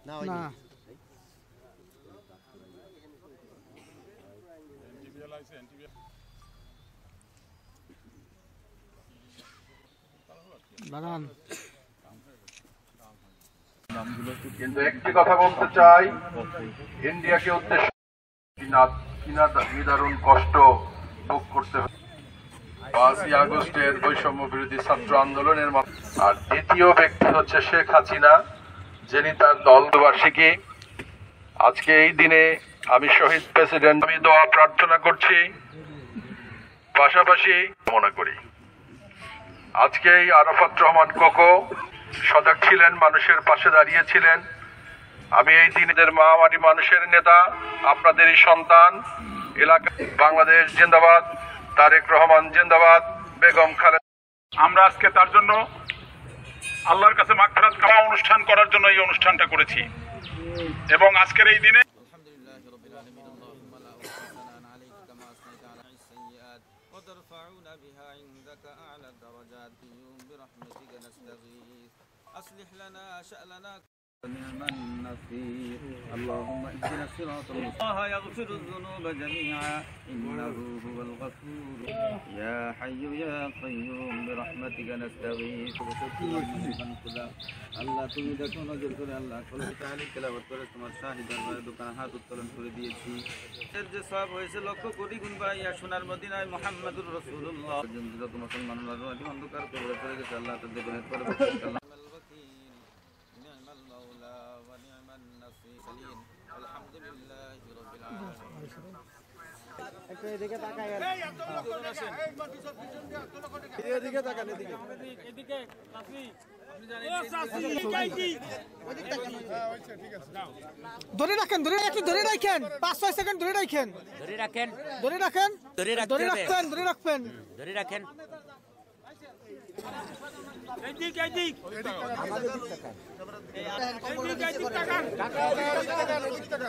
না দাঁড়ান। কিন্তু একটি কথা বলতে চাই, ইন্ডিয়াকে উদ্দেশ্য নিদারুণ কষ্ট ভোগ করতে হবে 5ই আগস্টের বৈষম্য বিরোধী ছাত্র আন্দোলনের আর দ্বিতীয় ব্যক্তি হচ্ছে শেখ হাসিনা, যিনি তার দলবার্ষিকী। আজকে এই দিনে আমি শহীদ প্রেসিডেন্ট আমি দোয়া প্রার্থনা করছি, পাশাপাশি মনে করি আজকে এই আরাফাত রহমান কোকো সজাগ ছিলেন, মানুষের পাশে দাঁড়িয়েছিলেন। আমি এই দিনের মহামারী মানুষের নেতা, আপনাদেরই সন্তান, এলাকা বাংলাদেশ জিন্দাবাদ, তারেক রহমান জিন্দাবাদ, বেগম খালেদা। আমরা আজকে তার জন্য আল্লাহর কাছে মাগফিরাত কামনা অনুষ্ঠান করার জন্য এই অনুষ্ঠানটা করেছি এবং আজকের এই দিনে وترفعون بها عندك أعلى الدرجات برحمتك نستغيث أصلح لنا شأننا نعم النصير اللهم اهدنا الصراط المستقيم الله يغفر الذنوب جميعا إنه هو الغفور يا حي يا قيوم برحمتك نستغيث আল্লাহ তুমি দেখো নজর করে আল্লাহ কলম তাহলে তেলাওয়াত করে তোমার শাহী দরবারে দোকান হাত উত্তোলন করে দিয়েছি এর যে সওয়াব হয়েছে লক্ষ কোটি গুণ বাড়াইয়া সোনার মদিনায় মুহাম্মদুর রাসূলুল্লাহ যত মুসলমান অন্ধকার করে চলে গেছে আল্লাহ তাদের বেহেশত করে আল্লাহ نعم المولى ونعم النصير الحمد لله رب العالمين একটু এদিকে তাকায় এদিকে তাকান এদিকে এদিকে কাফি আপনি জানেন ও সাসি কি ধরে রাখেন 5-6 সেকেন্ড ধরে রাখেন এদিকে আমাদের দিক তাকান এদিকে তাকান